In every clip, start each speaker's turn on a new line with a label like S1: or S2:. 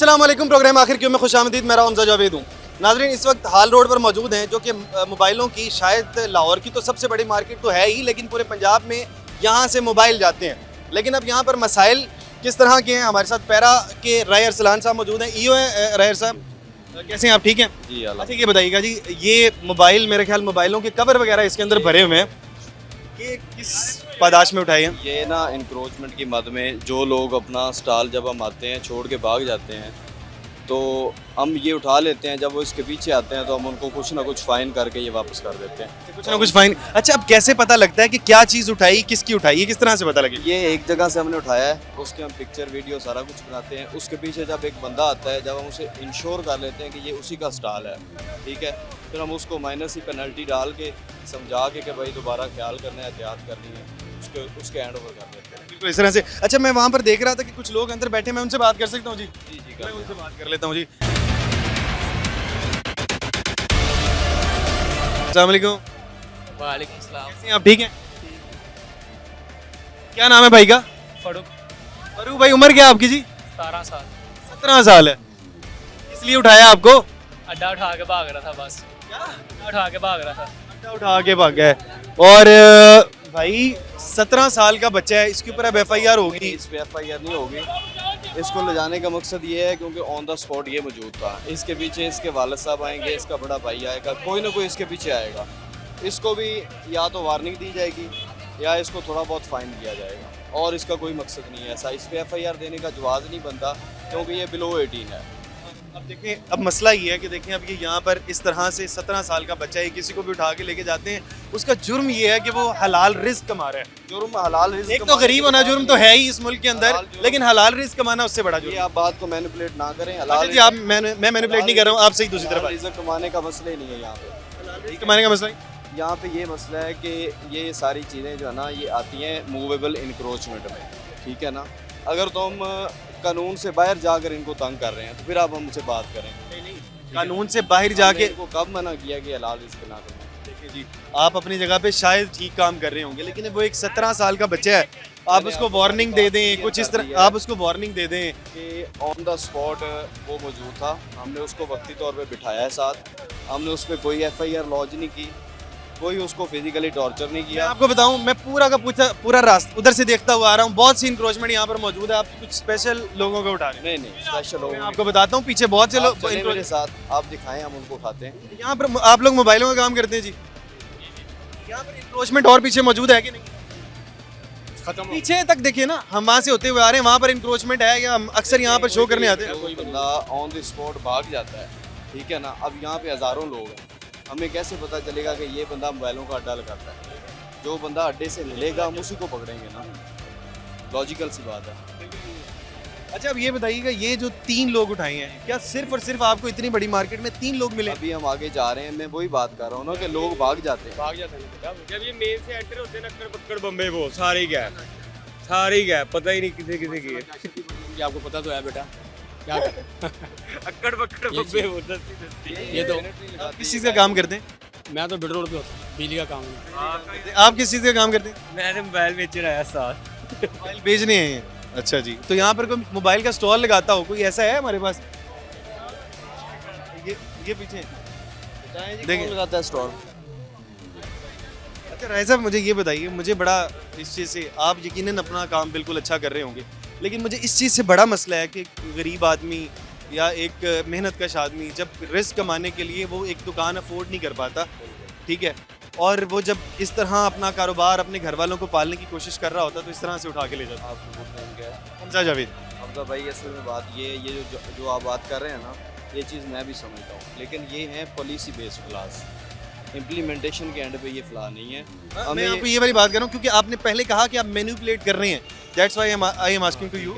S1: अस्सलाम वालेकुम। प्रोग्राम आखिर क्यों में खुशामदीद। मेरा हमजा जावेद हूँ। नाज़रीन, इस वक्त हाल रोड पर मौजूद हैं, जो कि मोबाइलों की शायद लाहौर की तो सबसे बड़ी मार्केट तो है ही, लेकिन पूरे पंजाब में यहाँ से मोबाइल जाते हैं। लेकिन अब यहाँ पर मसाइल किस तरह के हैं, हमारे साथ पैरा के राय अरसलान साहब मौजूद हैं। ईओ है राय साहब, कैसे हैं आप? ठीक हैं
S2: जी।
S1: अच्छा, ये बताइएगा जी, ये मोबाइल मेरे ख्याल मोबाइलों के कवर वगैरह इसके अंदर भरे हुए हैं, ये किस पादाश में उठाए हैं?
S2: ये ना इंक्रोचमेंट की मद में जो लोग अपना स्टॉल जब हम आते हैं छोड़ के भाग जाते हैं, तो हम ये उठा लेते हैं। जब वो इसके पीछे आते हैं तो हम उनको कुछ ना कुछ फाइन करके ये वापस कर देते हैं।
S1: कुछ ना कुछ फाइन। अच्छा, अब कैसे पता लगता है कि क्या चीज़ उठाई, किसकी उठाई, ये किस तरह से पता लगे?
S2: ये एक जगह से हमने उठाया है, उसके हम पिक्चर वीडियो सारा कुछ बनाते हैं। उसके पीछे जब एक बंदा आता है, जब हम उसे इंश्योर कर लेते हैं कि ये उसी का स्टॉल है, ठीक है, फिर हम उसको माइनस ही पेनल्टी डाल के समझा के भाई दोबारा ख्याल करना है, एहतियात करनी है, उसके हैंड ओवर कर देते हैं।
S1: बिल्कुल इस तरह से। अच्छा, मैं वहाँ पर देख रहा था कि कुछ लोग अंदर बैठे, मैं उनसे बात कर सकता हूँ जी?
S2: जी जी,
S1: मैं उनसे बात कर लेता हूँ जी। अस्सलाम वालेकुम।
S3: वालेकुम सलाम।
S1: कैसे हैं आप? ठीक हैं? क्या नाम है भाई का?
S3: फरूक।
S1: फरूक भाई, उम्र क्या है आपकी जी?
S3: 17 साल।
S1: 17 साल है। इसलिए उठाया आपको?
S3: अड्डा उठा के भाग रहा था बस।
S1: क्या?
S3: अड्डा उठा के भाग रहा था।
S1: अड्डा उठा के भाग गए। और भाई 17 साल का बच्चा है, इसके ऊपर अब FIR होगी?
S2: इस पे FIR नहीं होगी। इसको ले जाने का मकसद ये है क्योंकि ऑन द स्पॉट ये मौजूद था। इसके पीछे इसके वालिद साहब आएंगे, इसका बड़ा भाई आएगा, कोई ना कोई इसके पीछे आएगा। इसको भी या तो वार्निंग दी जाएगी या इसको थोड़ा बहुत फ़ाइन दिया जाएगा, और इसका कोई मकसद नहीं है ऐसा। इस पे FIR देने का जवाज़ नहीं बनता क्योंकि ये बिलो 18 है।
S1: अब देखें, अब मसला ये है कि देखें, अब ये यहाँ पर इस तरह से 17 साल का बच्चा है, किसी को भी उठा के लेके जाते हैं, उसका जुर्म ये है कि वो हलाल रिस्क कमा रहा है।
S2: जुर्म हलाल रिस्क
S1: एक तो गरीब होना जुर्म तो है ही इस मुल्क के अंदर, लेकिन हलाल रिस्क कमाना उससे बड़ा
S2: ये
S1: जुर्म।
S2: आप बात को मैनिपुलेट ना करें।
S1: अच्छा
S2: हलाल
S1: जी, आप मैं मैनिपुलेट नहीं कर रहा हूँ, आप सही दूसरी तरफ
S2: रिस्क कमाने का मसला ही नहीं है यहाँ पे।
S1: कमाने का मसला है।
S2: यहाँ पे ये मसला है कि ये सारी चीज़ें जो है ना, ये आती हैं मूवेबल इंक्रोचमेंट में, ठीक है ना। अगर तो हम कानून से बाहर जाकर इनको तंग कर रहे हैं तो फिर आप हमसे बात करें।
S1: कानून से बाहर जाके
S2: को कब मना किया कि हलाल रिस्क ना करना।
S1: देखिए जी, आप अपनी जगह पे शायद ठीक काम कर रहे होंगे, लेकिन वो एक 17 साल का बच्चा है, आप उसको वार्निंग दे दें, कुछ इस तरह आप उसको वार्निंग दे दें
S2: कि ऑन द स्पॉट वो मौजूद था, हमने उसको वक्ती तौर पे बिठाया है साथ, हमने उस पर कोई FIR लॉन्च नहीं की, कोई उसको फिजिकली टॉर्चर नहीं
S1: मैं
S2: किया।
S1: आपको बताऊं, मैं पूरा का पूरा रास्ता उधर से देखता हुआ आ रहा हूँ, बहुत सी इंक्रोचमेंट यहाँ पर मौजूद है। आप कुछ स्पेशल लोगों को उठा रहे हैं?
S2: नहीं स्पेशल
S1: मैं आपको बताता हूँ, पीछे बहुत से लोग
S2: मेरे साथ, आप दिखाएं, हम उनको उठाते हैं।
S1: यहाँ पर आप लोग मोबाइलों का काम करते हैं जी? यहाँ पर इंक्रोचमेंट और पीछे मौजूद है कि नहीं? खत्म पीछे तक देखिए ना, हम वहाँ से होते हुए आ रहे हैं, वहाँ पर इंक्रोचमेंट है या हम अक्सर यहाँ पर शो करने आते हैं?
S2: कोई बंदा ऑन द स्पॉट भाग जाता है, ठीक है ना। अब यहाँ पे हज़ारों लोग हैं, हमें कैसे पता चलेगा कि ये बंदा मोबाइलों का अड्डा लगाता है? जो बंदा अड्डे से मिलेगा हम उसी को पकड़ेंगे ना, लॉजिकल सी बात है।
S1: अच्छा, अब ये बताइएगा, ये जो 3 लोग उठाए हैं, क्या सिर्फ और सिर्फ आपको इतनी बड़ी मार्केट में 3 लोग मिले?
S2: अभी हम आगे जा रहे हैं, मैं वही बात कर रहा हूँ ना कि लोग भाग जाते हैं।
S4: जब ये मेन से एंटर होते हैं ना, अक्कड़ बक्कड़ बम्बे वो सारे ही गए, सारे ही गए, पता ही नहीं किसे किसे की है।
S3: आपको पता तो है बेटा क्या कर
S4: अक्कड़ बक्कड़ बम्बे वो दस्ती
S3: ये तो
S1: आप किस चीज़ का काम करते हैं?
S3: मैं तो बिड रोड पे होता हूँ, बिजली का काम है।
S1: आप किस चीज़ का काम करते हैं?
S4: मैंने मोबाइल बेच रहा है साथ।
S1: मोबाइल बेचने हैं ये? अच्छा जी, तो यहाँ पर कोई मोबाइल का स्टॉल लगाता हो, कोई ऐसा है हमारे पास? ये पीछे
S2: देखिए लगाता है स्टॉल।
S1: अच्छा राय साहब, मुझे ये बताइए, मुझे बड़ा इस चीज़ से, आप यकीनन अपना काम बिल्कुल अच्छा कर रहे होंगे, लेकिन मुझे इस चीज़ से बड़ा मसला है कि गरीब आदमी या एक मेहनत कश आदमी जब रिस्क कमाने के लिए वो एक दुकान अफोर्ड नहीं कर पाता, ठीक है, और वो जब इस तरह अपना कारोबार अपने घर वालों को पालने की कोशिश कर रहा होता तो इस तरह से उठा के ले जाता।
S2: आपको बोलते क्या है
S1: हमजा जावेद।
S2: हमजा भाई, असल में बात ये जो आप बात कर रहे हैं ना, ये चीज़ मैं भी समझता हूँ, लेकिन ये है पॉलिसी बेस्ड क्लास, इम्प्लीमेंटेशन के एंड पे ये फ्ला नहीं है।
S1: मैं आपको ये वाली बात कर रहा हूँ क्योंकि आपने पहले कहा कि आप मैनिपुलेट कर रहे हैं, that's why I am asking to you.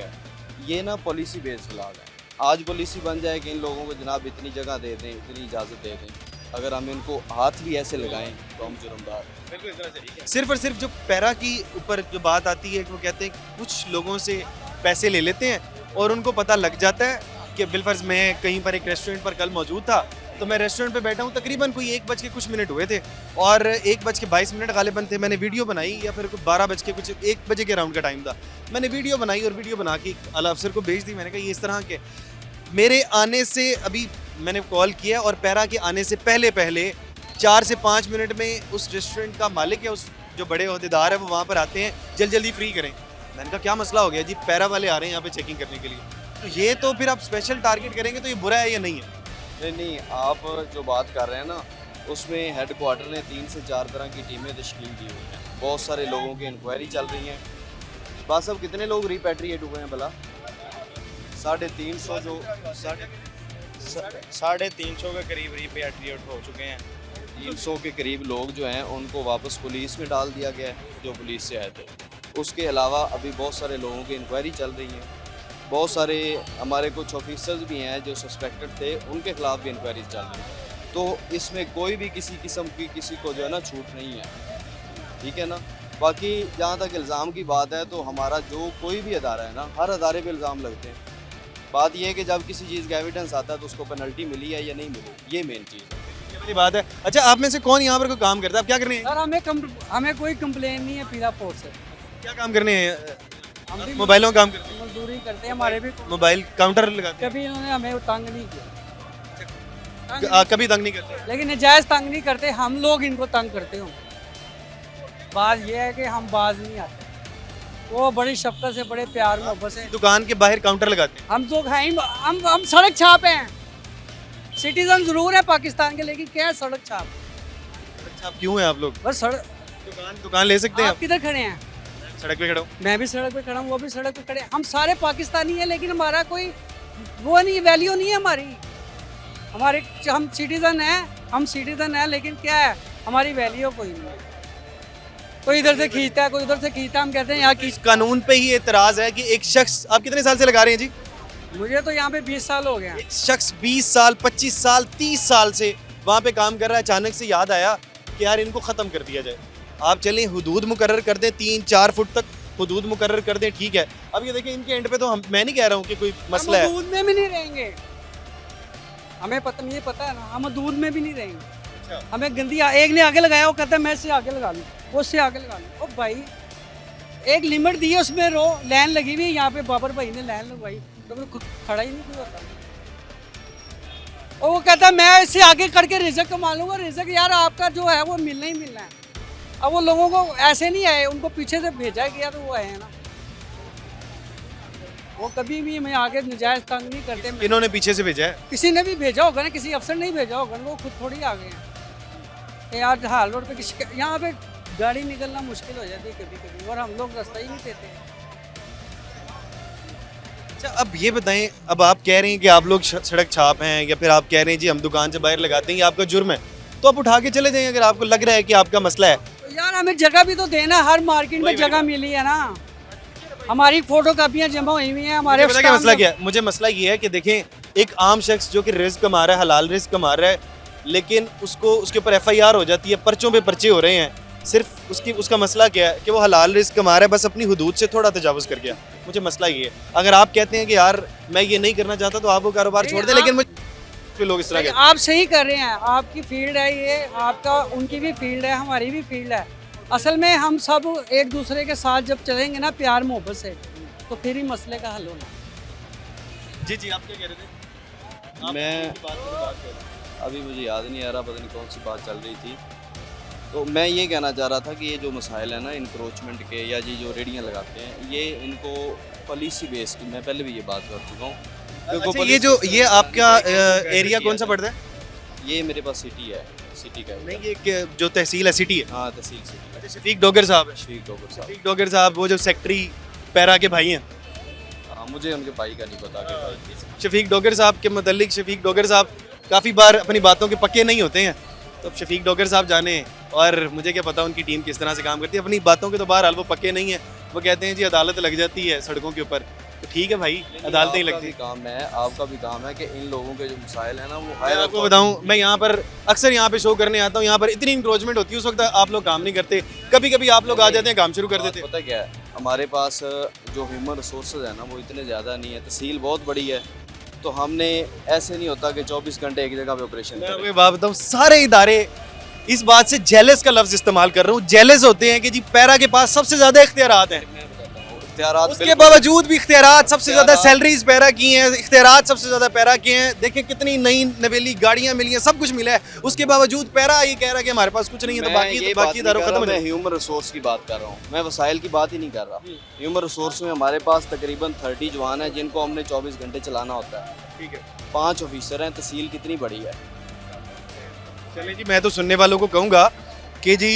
S2: ये ना पॉलिसी बेस्ड फ्ला है। आज पॉलिसी बन जाए कि इन लोगों को जनाब इतनी जगह दे दें, इतनी इजाज़त दे दें, अगर हम इनको हाथ भी ऐसे लगाएं तो हम जुर्मदार।
S1: सिर्फ और सिर्फ जो पैरा की ऊपर जो बात आती है कि वो कहते हैं कुछ लोगों से पैसे ले लेते हैं और उनको पता लग जाता है कि बिलफर्ज मैं कहीं पर एक रेस्टोरेंट पर कल मौजूद था, तो मैं रेस्टोरेंट पे बैठा हूँ, तकरीबन कोई 1 बज के कुछ मिनट हुए थे और 1 बज के 22 गालिबन थे, मैंने वीडियो बनाई, या फिर 12 बज के कुछ 1 बजे के राउंड का टाइम था, मैंने वीडियो बनाई और वीडियो बना के आला अफसर को भेज दी। मैंने कहा ये इस तरह के मेरे आने से अभी मैंने कॉल किया और पैरा के आने से पहले पहले 4 से 5 मिनट में उस रेस्टोरेंट का मालिक या उस जो बड़े अहदेदार है वो वहाँ पर आते हैं, जल्दी फ्री करें। मैंने कहा क्या मसला हो गया जी, पैरा वाले आ रहे हैं यहाँ पे चेकिंग करने के लिए। तो ये तो फिर आप स्पेशल टारगेट करेंगे तो ये बुरा है या नहीं है?
S2: नहीं, आप जो बात कर रहे हैं ना, उसमें हेड क्वार्टर ने 3 से 4 तरह की टीमें तश्कील की हुई हैं। बहुत सारे लोगों की इंक्वायरी चल रही है। बात साहब कितने लोग रिपैट्रिएट हुए हैं भला? 350 जो
S5: 350 के करीब रिपैट्रिएट हो चुके हैं।
S2: 300 के करीब लोग जो हैं उनको वापस पुलिस में डाल दिया गया है, जो पुलिस से आए थे। उसके अलावा अभी बहुत सारे लोगों की इंक्वायरी चल रही है। बहुत सारे हमारे कुछ ऑफिसर्स भी हैं जो सस्पेक्टेड थे, उनके खिलाफ भी इंक्वायरी चल रही है। तो इसमें कोई भी किसी किस्म की किसी को जो है ना छूट नहीं है, ठीक है ना। बाकी जहाँ तक इल्ज़ाम की बात है तो हमारा जो कोई भी अदारा है ना, हर अदारे पे इल्ज़ाम लगते हैं। बात यह है कि जब किसी चीज़ का एविडेंस आता है तो उसको पेनल्टी मिली है या नहीं मिली, ये मेन चीज़ है।
S1: ये वाली बात है। अच्छा, आप में से कौन यहाँ पर कोई काम करता है? आप क्या करने हैं?
S6: सर हमें कोई कंप्लेन नहीं है पीरा फोर्स से।
S1: क्या काम करने हैं?
S6: हम भी
S1: मोबाइलों का काम करते हैं?
S6: मजदूरी करते हैं, हमारे भी
S1: मोबाइल काउंटर लगाते
S6: कभी इन्होंने हमें तंग नहीं किया,
S1: हैं? कभी तंग नहीं करते?
S6: लेकिन नजायज तंग नहीं करते, हम लोग इनको तंग करते हो। बात यह है कि हम बाज नहीं आते, वो बड़ी शफकत से बड़े प्यार मोहब्बत से।
S1: दुकान के बाहर काउंटर लगाते हैं?
S6: हम तो हैं हम सड़क छाप हैं, सिटीजन जरूर है पाकिस्तान के, लेकिन क्या है सड़क छाप।
S1: अच्छा, आप क्यों हैं आप लोग?
S6: बस सड़क।
S1: दुकान ले सकते हैं
S6: आप
S1: आप?
S6: किधर खड़े हैं?
S1: सड़क पे खड़ा हूँ।
S6: मैं भी सड़क पे खड़ा हूँ, वो भी सड़क पे खड़े हैं। हम सारे पाकिस्तानी हैं, लेकिन हमारा कोई वो नहीं, वैल्यू नहीं है हमारी। हमारे हम सिटीजन हैं, लेकिन क्या है हमारी वैल्यू कोई नहीं है। कोई इधर से खींचता है, कोई उधर से खींचता है। हम कहते हैं यहाँ
S1: इस कानून पे ही एतराज है कि एक शख्स, आप कितने साल से लगा रहे हैं जी?
S6: मुझे तो यहाँ पे 20 साल हो गए हैं।
S1: एक शख्स 20 साल, 25 साल, 30 साल से वहाँ पे काम कर रहा है। अचानक से याद आया कि यार इनको ख़त्म कर दिया जाए। आप चलें हुदूद मुकर्रर कर दें, 3-4 फुट तक हुदूद मुकर्रर कर दें, ठीक है। अब ये देखिए इनके एंड पे तो मैं नहीं कह रहा हूँ कि कोई मसला
S6: हम
S1: है।
S6: दूध में भी नहीं रहेंगे, हमें पता नहीं, पता है ना, हम दूध में भी नहीं रहेंगे। हमें गंदी एक ने आगे लगाया, वो कहता है मैं इससे आगे लगा लूँ, वो उससे आगे लगा लूँ। ओ भाई, एक लिमिट दी है, उसमें लाइन लगी हुई है। यहाँ पे बाबर भाई ने लाइन लगवाई, तो खड़ा ही नहीं कोई होता। और वो कहता है मैं इससे आगे करके रिजक कमा लूँगा। रिजक यार आपका जो है वो मिलना ही मिलना है। अब वो लोगों को ऐसे नहीं आए, उनको पीछे से भेजा गया तो वो आए हैं ना। वो कभी भी हमें आगे नजायज तंग नहीं करते।
S1: इन्होंने पीछे से भेजा है?
S6: किसी ने भी भेजा होगा ना, किसी अफसर ने ही भेजा होगा ना, वो खुद थोड़ी आ गए हैं। यार हाल रोड पे किसी यहाँ पे गाड़ी निकलना मुश्किल हो जाती है कभी कभी, और हम लोग रास्ता ही नहीं देते।
S1: अच्छा, अब ये बताएं, अब आप कह रहे हैं कि आप लोग सड़क छाप हैं, या फिर आप कह रहे हैं जी हम दुकान से बाहर लगाते हैं, ये आपका जुर्म है, तो आप उठा के चले जाएं अगर आपको लग रहा है कि आपका मसला है।
S6: तो यार हमें जगह भी तो देना, हर मार्केट में जगह मिली है ना। हमारी फोटो कापियाँ जमा हुई हुई हैं हमारे।
S1: पता क्या मसला क्या है? मुझे मसला ये है कि देखें, एक आम शख्स जो कि रिस्क कमा रहा है, हलाल रिस्क कमा रहा है, लेकिन उसके ऊपर FIR हो जाती है, पर्चों पे पर्चे हो रहे हैं। सिर्फ उसका मसला क्या है कि वो हलाल रिस्क कमा रहा है, बस अपनी हुदूद से थोड़ा तजावुज़ कर गया। मुझे मसला ये है, अगर आप कहते हैं कि यार मैं ये नहीं करना चाहता तो आप वो कारोबार छोड़ दें, लेकिन मुझे लोग इस तरह कहते हैं।
S6: आप सही कर रहे हैं, आपकी फील्ड है ये, आपका उनकी भी फील्ड है, हमारी भी फील्ड है। असल में हम सब एक दूसरे के साथ जब चलेंगे ना प्यार मोहब्बत से, तो फिर ही मसले का हल होना।
S1: जी, आप क्या कह रहे थे?
S2: मैं अभी मुझे याद नहीं आ रहा, पता नहीं कौन सी बात चल रही थी। तो मैं ये कहना चाह रहा था कि ये जो मसाइल है ना इंक्रोचमेंट के, या जी जो रेडियाँ लगाते हैं, ये इनको पॉलिसी बेस की, मैं पहले भी ये बात कर चुका हूँ।
S1: अच्छा, ये आपका एरिया कौन सा पड़ता है?
S2: ये मेरे पास सिटी है, सिटी का
S1: नहीं, ये जो तहसील है सिटी है।
S2: हाँ, तहसील सिटी।
S1: अच्छा, शफीक डोगर साहब है।
S2: शफीक डोगर साहब,
S1: शफीक डोगर साहब वो जो सेक्रेटरी पैरा के भाई हैं।
S2: हाँ, मुझे उनके भाई का नहीं पता कि भाई।
S1: शफीक डोगर साहब के मतलब, शफीक डोगर साहब काफ़ी बार अपनी बातों के पक्के नहीं होते हैं, तो अब शफीक डोगर साहब जाने, और मुझे क्या पता उनकी टीम किस तरह से काम करती है। अपनी बातों के तो बहरहाल वो पक्के नहीं है। वो कहते हैं जी अदालत लग जाती है सड़कों के ऊपर, तो ठीक है भाई, अदालतें ही लगती
S2: भी काम है, आपका भी काम है कि इन लोगों के जो मसाइल है ना वो
S1: मैं आपको बताऊं, मैं यहाँ पर अक्सर यहाँ पे शो करने आता हूँ, यहाँ पर इतनी इंक्रोचमेंट होती है, उस वक्त आप लोग काम नहीं करते, कभी कभी आप लोग आ जाते हैं, काम शुरू कर देते हैं।
S2: पता क्या है, हमारे पास जो ह्यूमन रिसोर्सेज है ना वो इतने ज़्यादा नहीं है, तहसील बहुत बड़ी है, तो हमने ऐसे नहीं होता कि 24 घंटे एक जगह पे ऑपरेशन
S1: मैं
S2: करें।
S1: आपको बात बताऊं, सारे इदारे इस बात से जेलस का लफ्ज इस्तेमाल कर रहा हूँ, जेलस होते हैं कि जी पैरा के पास सबसे ज़्यादा इख्तियारात हैं।
S2: मैं बताता हूँ, इख्तियारात
S1: उसके
S2: बिल्कुल-
S1: बावजूद भी इख्तियारात सबसे ज़्यादा
S2: इख्तियारात-
S1: सैलरीज पैरा की हैं, इख्तियारात सबसे ज़्यादा पैरा किए हैं। देखिए कितनी नई नवेली गाड़ियाँ मिली हैं, सब कुछ मिला है, उसके बावजूद पैरा ये कह रहा है कि हमारे पास कुछ नहीं है, तो
S2: मैं
S1: बाकी
S2: ये
S1: तो
S2: बात
S1: बाकी
S2: नहीं
S1: इदारों
S2: कर
S1: खत्म
S2: रहा,
S1: हो
S2: मैं
S1: जाए।
S2: ह्यूमन रिसोर्स की बात कर रहा हूँ, मैं वसाइल की बात ही नहीं कर रहा। ह्यूमन रिसोर्स में हमारे पास तकरीबन 30 जवान हैं जिनको हमने 24 घंटे चलाना होता है।
S1: ठीक है,
S2: 5 ऑफिसर हैं, तहसील कितनी बड़ी है।
S1: चलिए जी, मैं तो सुनने वालों को कहूँगा कि जी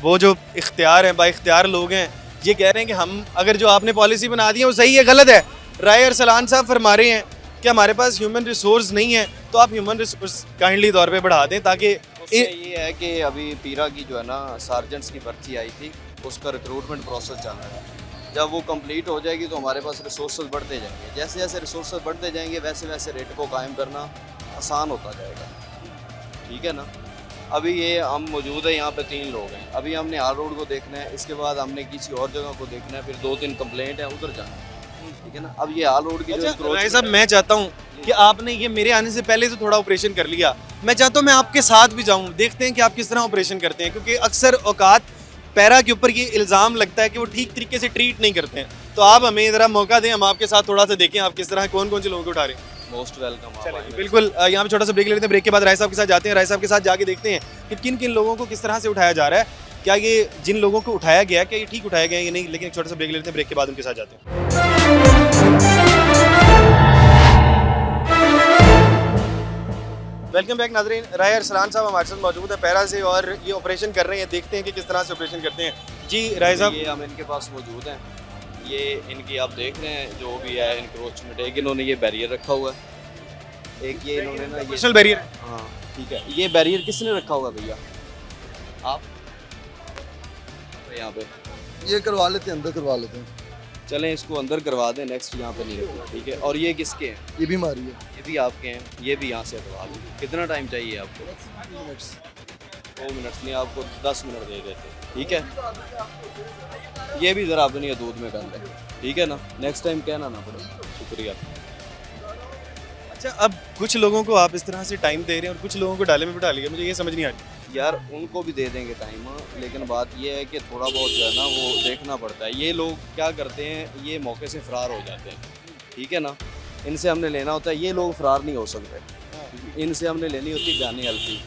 S1: वो जो इख्तियार हैं, बाइख्तियार लोग हैं, ये कह रहे हैं कि हम अगर जो आपने पॉलिसी बना दी है वो सही है गलत है। राय अरसलान साहब फरमा रहे हैं कि हमारे पास ह्यूमन रिसोर्स नहीं है, तो आप ह्यूमन रिसोर्स काइंडली तौर पे बढ़ा दें ताकि
S2: उससे ये है कि अभी पीरा की जो है ना सार्जेंट्स की भर्ती आई थी, उसका रिक्रूटमेंट प्रोसेस चल रहा है। जब वो कंप्लीट हो जाएगी तो हमारे पास रिसोर्सेज बढ़ते जाएंगे। जैसे जैसे रिसोर्सेज बढ़ते जाएंगे वैसे वैसे रेट को कायम करना आसान होता जाएगा। ठीक है ना। अभी ये हम मौजूद है यहाँ पे 3 लोग हैं। अभी हमने आर रोड को देखना है, इसके बाद हमने किसी और जगह को देखना है, फिर 2-3 कंप्लेंट है उधर जाना है। ठीक है ना। अब ये आर रोड की जो
S1: अच्छा,
S2: encroachment
S1: राय साहब
S2: है-
S1: मैं चाहता हूँ कि आपने ये मेरे आने से पहले तो थोड़ा ऑपरेशन कर लिया, मैं चाहता हूँ मैं आपके साथ भी जाऊँ, देखते हैं कि आप किस तरह ऑपरेशन करते हैं, क्योंकि अक्सर औकात पैरा के ऊपर ये इल्ज़ाम लगता है कि वो ठीक तरीके से ट्रीट नहीं करते हैं। तो आप हमें ज़रा मौका दें, हम आपके साथ थोड़ा सा देखें आप किस तरह कौन कौन से लोगों को उठा रहे हैं।
S2: Most welcome.
S1: बिल्कुल, यहाँ पे छोटा सा ब्रेक लेते हैं, ब्रेक के बाद राय साहब के साथ जाते हैं, राय साहब के साथ जाके देखते हैं कि किन किन लोगों को किस तरह से उठाया जा रहा है, क्या ये जिन लोगों को उठाया गया है क्या ये ठीक उठाया गया है या नहीं। लेकिन एक छोटा सा ब्रेक लेते हैं, ब्रेक के बाद उनके साथ जाते हैं। वेलकम बैक नाज़रीन, राय अरसलान साहब हमारे साथ मौजूद है पैरा से और ये ऑपरेशन कर रहे हैं, देखते हैं कि किस तरह से ऑपरेशन करते हैं। जी राय साहब,
S2: ये हम इनके पास मौजूद हैं। ये इनकी आप देख रहे हैं जो भी है इंक्रोचमेंट। एक इन्होंने ये बैरियर रखा हुआ है, एक ये इन्होंने ना ये
S1: पर्सनल बैरियर है।
S2: हाँ ठीक है। ये बैरियर किसने रखा हुआ है भैया? आप यहाँ पे
S7: ये करवा लेते हैं, अंदर करवा लेते हैं।
S2: चलें इसको अंदर करवा दें, नेक्स्ट यहाँ पे नहीं रखना। ठीक है। और ये किसके हैं?
S7: ये भी हमारी है।
S2: ये भी आपके हैं, ये भी यहाँ से हटवा दें। कितना टाइम चाहिए आपको? 2 मिनट्स नहीं, आपको 10 मिनट दे देते हैं। ठीक है। ये भी ज़रा अपनी दूध में कर लें। ठीक है ना। नेक्स्ट टाइम कहना ना पड़े। शुक्रिया।
S1: अच्छा, अब कुछ लोगों को आप इस तरह से टाइम दे रहे हैं और कुछ लोगों को डाले में बिठा लिया, मुझे ये समझ नहीं आ रही।
S2: यार उनको भी दे देंगे टाइम, लेकिन बात ये है कि थोड़ा बहुत जो है ना वो देखना पड़ता है। ये लोग क्या करते हैं, ये मौके से फ़रार हो जाते हैं। ठीक है ना। इनसे हमने लेना होता है, ये लोग फ़रार नहीं हो सकते। इनसे हमने लेनी होती बयानी हल्की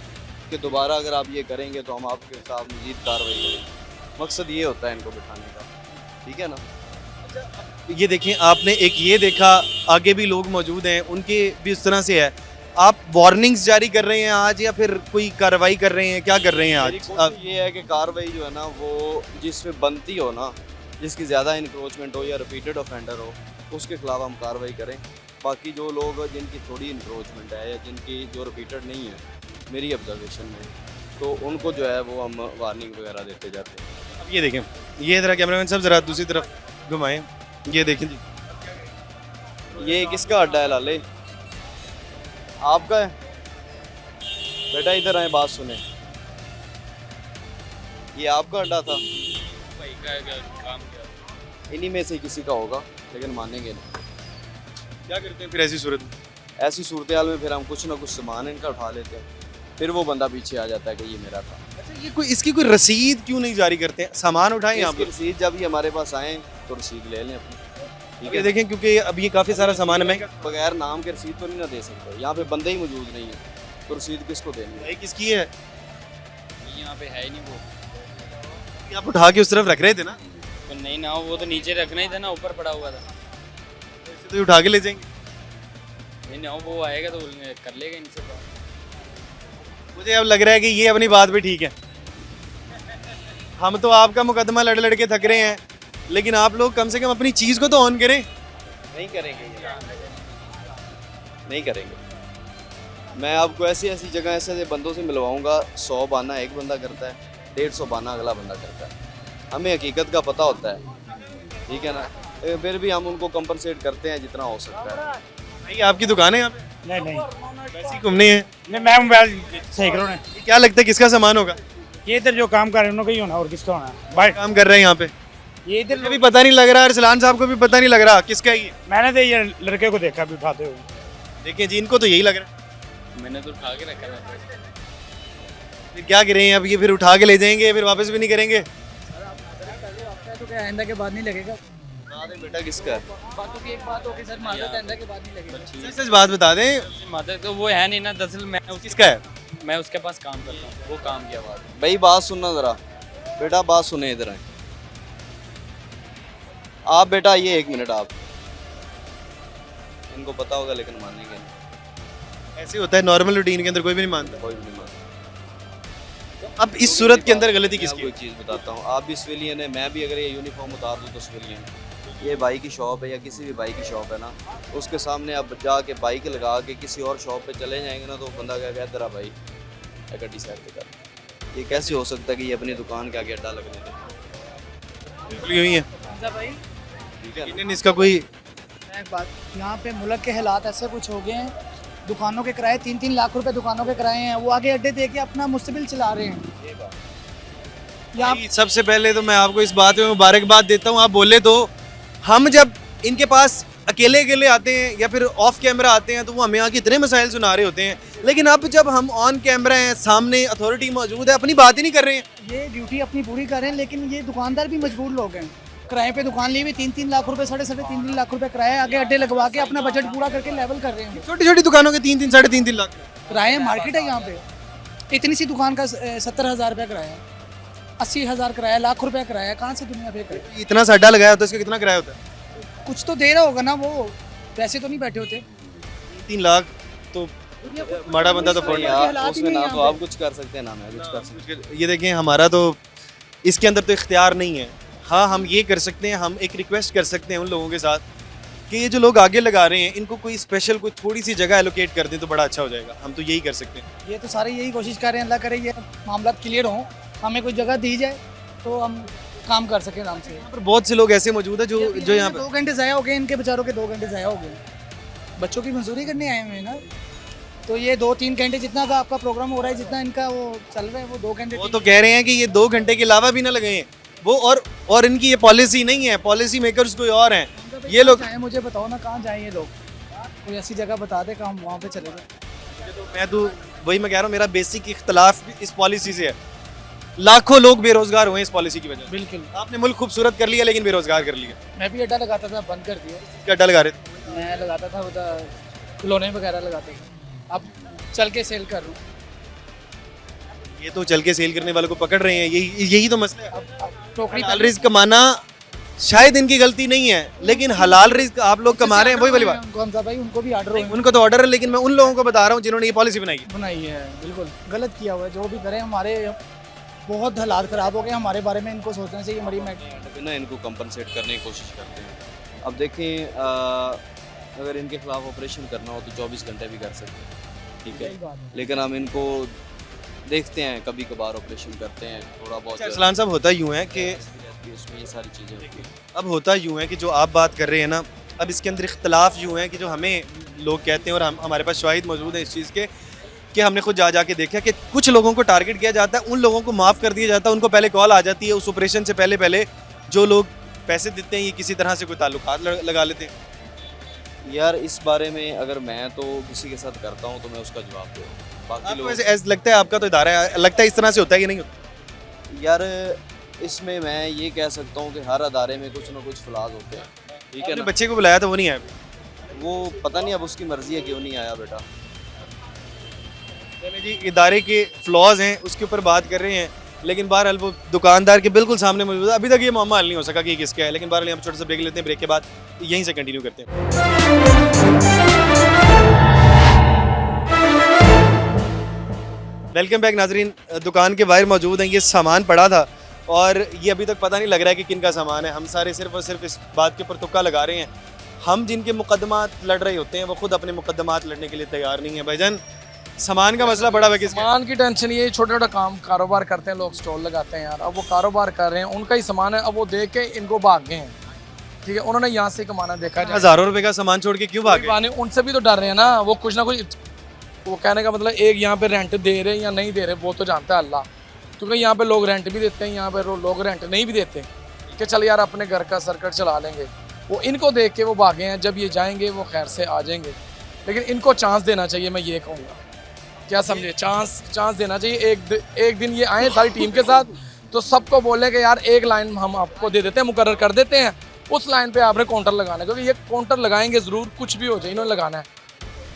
S2: कि दोबारा अगर आप ये करेंगे तो हम आपके साथ मज़ीद कार्रवाई करेंगे। मकसद ये होता है इनको बिठाने का। ठीक है ना।
S1: ये देखें, आपने एक ये देखा, आगे भी लोग मौजूद हैं, उनके भी इस तरह से है। आप वार्निंग्स जारी कर रहे हैं आज या फिर कोई कार्रवाई कर रहे हैं, क्या कर रहे हैं
S2: मेरी
S1: आज?
S2: कोशिश ये है कि कार्रवाई जो है ना वो जिसमें बनती हो ना, जिसकी ज़्यादा इंक्रोचमेंट हो या रिपीटेड ऑफेंडर हो, उसके खिलाफ हम कार्रवाई करें। बाकी जो लोग जिनकी थोड़ी इंक्रोचमेंट है या जिनकी जो रिपीटेड नहीं है मेरी ऑब्जर्वेशन में, तो उनको जो है वो हम वार्निंग वगैरह देते जाते हैं।
S1: अब ये देखें, ये ज़रा कैमरामैन साहब ज़रा दूसरी तरफ घुमाएं, ये देखें जी।
S2: ये किसका अड्डा है लाले? आपका है? बेटा इधर आए, बात सुने। ये आपका अड्डा था? इन्हीं में से किसी का होगा, लेकिन मानेंगे नहीं।
S1: क्या करते हैं फिर ऐसी सूरत में?
S2: ऐसी सूरत हाल में फिर हम कुछ ना कुछ सामान इनका उठा लेते हैं, फिर वो बंदा पीछे आ जाता है कि ये मेरा था।
S1: अच्छा, ये कोई इसकी कोई रसीद क्यों नहीं जारी करते हैं? सामान उठाएं यहाँ
S2: इसकी
S1: पर।
S2: रसीद जब ये हमारे पास आए तो रसीद ले लें अपनी। ठीक
S1: ये
S2: है।
S1: देखें, क्योंकि अब ये काफ़ी सारा सामान है महंगा।
S2: बगैर नाम के रसीद तो नहीं ना दे सकते, यहाँ पे बंदे ही मौजूद नहीं है, तो रसीद किसको देनी है?
S1: भाई किसकी है?
S3: यहाँ पे है ही नहीं वो।
S1: ये आप उठा के उस तरफ रख रहे थे ना,
S3: तो नहीं ना, वो तो नीचे रखना ही था ना, ऊपर पड़ा हुआ था।
S1: ऐसे तो ये उठा के ले जाएंगे।
S3: नहीं ना, वो आएगा तो कर लेगा इनसे बात।
S1: मुझे अब लग रहा है कि ये अपनी बात भी ठीक है। हम तो आपका मुकदमा लड़ लड़ के थक रहे हैं, लेकिन आप लोग कम से कम अपनी चीज़ को तो ऑन करें।
S2: नहीं करेंगे ये, नहीं करेंगे। मैं आपको ऐसी ऐसी जगह ऐसे ऐसे बंदों से मिलवाऊंगा, 100 बाना एक बंदा करता है, 150 बाना अगला बंदा करता है। हमें हकीकत का पता होता है। ठीक है ना। फिर भी हम उनको कंपनसेट करते हैं जितना हो सकता है।
S1: भाई आपकी दुकान है यहाँ पे?
S8: नहीं नहीं
S1: वैसे ही घूमने हैं।
S8: नहीं, मैं मोबाइल सही करो ना।
S1: क्या लगता है किसका सामान होगा?
S8: ये इधर जो काम कर रहे हैं उनका ही होना, और किसका होना है? भाई
S1: काम कर रहे हैं यहाँ पे,
S8: ये इधर
S1: मुझे भी पता नहीं लग रहा, अरसलान साहब को भी पता नहीं लग रहा किसका है ये।
S8: मैंने तो ये लड़के को देखा भी उठाते हुए।
S1: देखिए जी, इनको तो यही लग रहा है।
S3: मैंने तो उठा के रखा था।
S1: फिर क्या करें अब, ये फिर उठा के ले जाएंगे, फिर वापस भी नहीं करेंगे।
S6: तो क्या आइंदा के बाद नहीं लगेगा?
S2: अरे बेटा किसका है?
S6: बातों की एक बात होगी सर, माजरत है अंदर के बाद नहीं लगेगा।
S1: सच सच बात बता दें,
S3: मदद तो वो है नहीं ना, दरअसल
S1: किसका है?
S3: मैं उसके पास काम करता हूँ, वो काम किया बाद में।
S2: भाई बात सुनना ज़रा, बेटा बात सुने इधर आए आप। बेटा ये 1 मिनट आप, इनको पता होगा लेकिन मानेंगे नहीं,
S1: ऐसे होता है नॉर्मल रूटीन के अंदर, कोई भी नहीं मानता।
S2: कोई भी नहीं मानता।
S1: अब इस सूरत के अंदर गलती
S2: मैं
S1: किसकी
S2: आपको
S1: है?
S2: एक चीज़ बताता हूँ, आप भी सिविलियन है, मैं भी अगर ये यूनिफॉर्म उतार दूँ तो सिविलियन है। ये भाई की शॉप है या किसी भी भाई की शॉप है ना, उसके सामने आप जाके बाइक लगा के किसी और शॉप पे चले जाएंगे ना, तो बंदा क्या कहता है भाई गड्डी साइड पे कर। ये कैसे हो सकता है कि ये अपनी दुकान के आगे अड्डा लगने दे?
S1: बिल्कुल यूं ही है।
S6: भाई
S2: ठीक है ना?
S1: इन्हें इसका कोई
S9: एक बात, यहाँ पे मुल्क के हालात ऐसे कुछ हो गए हैं, दुकानों के किराए 3-3 लाख रुपए दुकानों के किराए हैं, वो आगे अड्डे दे के अपना मुस्तबिल चला रहे हैं। यहाँ
S1: भाई, सबसे पहले तो मैं आपको इस बात में मुबारकबाद देता हूँ, आप बोले तो हम जब इनके पास अकेले अकेले आते हैं या फिर ऑफ कैमरा आते हैं तो वो हमें आके इतने मसाइल सुना रहे होते हैं, लेकिन अब जब हम ऑन कैमरा हैं, सामने अथॉरिटी मौजूद है, अपनी बात ही नहीं कर रहे हैं।
S9: ये ड्यूटी अपनी पूरी कर रहे हैं, लेकिन ये दुकानदार भी मजबूर लोग हैं। किराए पे दुकान ली हुई 3-3 लाख रुपए, 3.5 लाख रुपए किराया, आगे अड्डे लगवा के अपना बजट पूरा करके लेवल कर रहे हैं।
S1: छोटी छोटी दुकानों के 3-3 साढ़े 3 लाख।
S9: किराए मार्केट है यहाँ पे, इतनी सी दुकान का 70,000 रुपया किराया, 80,000 किराया, लाख रुपया किराया, कहाँ से दुनिया पे करे?
S1: इतना साड्डा लगाया होता है, इसका कितना किराया होता है?
S9: कुछ तो दे रहा होगा ना, वो वैसे तो नहीं बैठे होते।
S1: 3 लाख तो माड़ा बंदा तो फोड़
S2: नहीं, आप उसमें ना तो आप कुछ कर सकते हैं ना मैं कुछ कर सकता
S1: ये देखें, हमारा तो इसके अंदर तो इख्तियार नहीं है। हाँ, हम ये कर सकते हैं, हम एक रिक्वेस्ट कर सकते हैं उन लोगों के साथ कि ये जो लोग आगे लगा रहे हैं इनको कोई स्पेशल कोई थोड़ी सी जगह एलोकेट कर दें तो बड़ा अच्छा हो जाएगा। हम तो यही कर सकते हैं।
S9: ये तो सारे यही कोशिश कर रहे हैं, अल्लाह करे ये मामला क्लियर हो, हमें कोई जगह दी जाए तो हम काम कर सकें आराम से।
S1: यहाँ पर बहुत से लोग ऐसे मौजूद हैं जो यहाँ पर
S9: 2 घंटे ज़ाया हो गए, इनके बेचारों के 2 घंटे ज़ाया हो गए, बच्चों की मजदूरी करने आए हुए हैं ना। तो ये 2-3 घंटे जितना का आपका प्रोग्राम हो रहा है, जितना इनका वो चल रहा है, वो 2 घंटे।
S1: वो तो कह रहे हैं कि ये 2 घंटे के अलावा भी ना लगे हैं वो, और इनकी ये पॉलिसी नहीं है, पॉलिसी मेकर्स कोई और हैं। ये लोग
S9: मुझे बताओ ना कहाँ जाए ये लोग, कोई ऐसी जगह बता दे कि हम वहाँ पे चले जाए।
S1: तो वही मैं कह रहा हूँ, मेरा बेसिक इख्तलाफ इस पॉलिसी से है। लाखों लोग बेरोजगार हुए इस पॉलिसी की वजह से।
S9: बिल्कुल,
S1: आपने मुल्क खूबसूरत कर लिया लेकिन बेरोजगार कर लिया।
S9: मैं भी अड्डा लगाता था, बंद कर दिया।
S1: क्या अड्डा लगा रहे थे?
S9: मैं लगाता था उधर खिलौने वगैरह लगाता था, अब चल के सेल कर रहा हूँ।
S1: ये तो चल के सेल करने वालों को पकड़ रहे हैं, यही तो मसला है।
S9: अब टोकरी
S1: हलाल रिस्क कमाना शायद इनकी गलती नहीं है, लेकिन हलाल रिस्क आप लोग कमा रहे हैं, वही वाली बात।
S9: उनको हमजा भाई, उनको भी आर्डर
S1: उनको तो ऑर्डर है, लेकिन मैं उन लोगों को बता रहा हूँ जिन्होंने ये पॉलिसी बनाई है।
S9: बनाई है, बिल्कुल गलत किया हुआ है। जो भी करें, हमारे बहुत हालात ख़राब हो गए, हमारे बारे में इनको सोचना चाहिए। मरी मैं
S2: ना इनको कंपनसेट करने की कोशिश करते हैं। अब देखें, अगर इनके खिलाफ ऑपरेशन करना हो तो 24 घंटे भी कर सकते हैं, ठीक है, लेकिन हम इनको देखते हैं कभी कभार ऑपरेशन करते हैं, थोड़ा बहुत।
S1: अरसलान साहब, होता यूँ है कि
S2: उसमें ये सारी चीज़ें होती हैं।
S1: अब होता यूँ है कि जो आप बात कर रहे हैं ना, अब इसके अंदर इख्तलाफ यूँ है कि जो हमें लोग कहते हैं और हमारे पास शाहिद मौजूद है इस चीज़ के, कि हमने खुद जा के देखा कि कुछ लोगों को टारगेट किया जाता है, उन लोगों को माफ़ कर दिया जाता है, उनको पहले कॉल आ जाती है उस ऑपरेशन से पहले जो लोग पैसे देते हैं ये किसी तरह से कोई ताल्लुकात लगा लेते हैं।
S2: यार इस बारे में अगर मैं तो किसी के साथ करता हूँ तो मैं उसका जवाब दूँ। बाकी
S1: आपको
S2: लोग
S1: ऐसे लगता है, आपका तो इदारा है, लगता है इस तरह से होता है कि नहीं होता?
S2: यार इसमें मैं ये कह सकता हूँ कि हर अदारे में कुछ ना कुछ फलाज होते हैं, ठीक है
S1: आपने
S2: ना।
S1: बच्चे को बुलाया था, वो नहीं आया।
S2: वो पता नहीं अब उसकी मर्जी है, क्यों नहीं आया बेटा।
S1: चलिए जी, इदारे के फ्लॉज हैं उसके ऊपर बात कर रहे हैं, लेकिन बहरहाल वो दुकानदार के बिल्कुल सामने मौजूद है। अभी तक ये मामला हल नहीं हो सका कि ये किसका है, लेकिन बहरहाल हम छोटा सा ब्रेक लेते हैं, ब्रेक के बाद यहीं से कंटिन्यू करते हैं। वेलकम बैक नाजरीन, दुकान के बाहर मौजूद हैं, ये सामान पड़ा था और ये अभी तक पता नहीं लग रहा है कि किन का सामान है। हम सारे सिर्फ और सिर्फ इस बात के ऊपर तुक्का लगा रहे हैं। हम जिनके मुकदमात लड़ रहे होते हैं वो खुद अपने मुकदमात लड़ने के लिए तैयार नहीं है। भाईजान, सामान का मसला बड़ा है किसका?
S10: सामान की टेंशन ये, छोटा छोटा काम कारोबार करते हैं लोग, स्टॉल लगाते हैं यार, अब वो कारोबार कर रहे हैं, उनका ही सामान है, अब वो देख के इनको भाग गए हैं, ठीक है, उन्होंने यहाँ से कमाना देखा जाए,
S1: हज़ारों रुपए का सामान छोड़ के क्यों भागे?
S10: भागे उनसे भी तो डर रहे हैं ना, वो कुछ ना कुछ, वो कहने का मतलब एक यहाँ पे रेंट दे रहे या नहीं दे रहे वो तो जानता है अल्लाह, क्योंकि यहाँ पे लोग रेंट भी देते हैं, यहाँ पे लोग रेंट नहीं भी देते कि चल यार अपने घर का सर्किट चला लेंगे, वो इनको देख के वो भागे हैं। जब ये जाएंगे वो खैर से आ जाएंगे, लेकिन इनको चांस देना चाहिए, मैं ये कहूँगा, क्या समझे, चांस देना चाहिए। एक दिन ये आए सारी टीम के साथ तो सबको बोले कि यार एक लाइन हम आपको दे देते हैं, मुकर्रर कर देते हैं, उस लाइन पे आपने काउंटर लगाना है, क्योंकि ये काउंटर लगाएंगे ज़रूर, कुछ भी हो जाए इन्होंने लगाना है।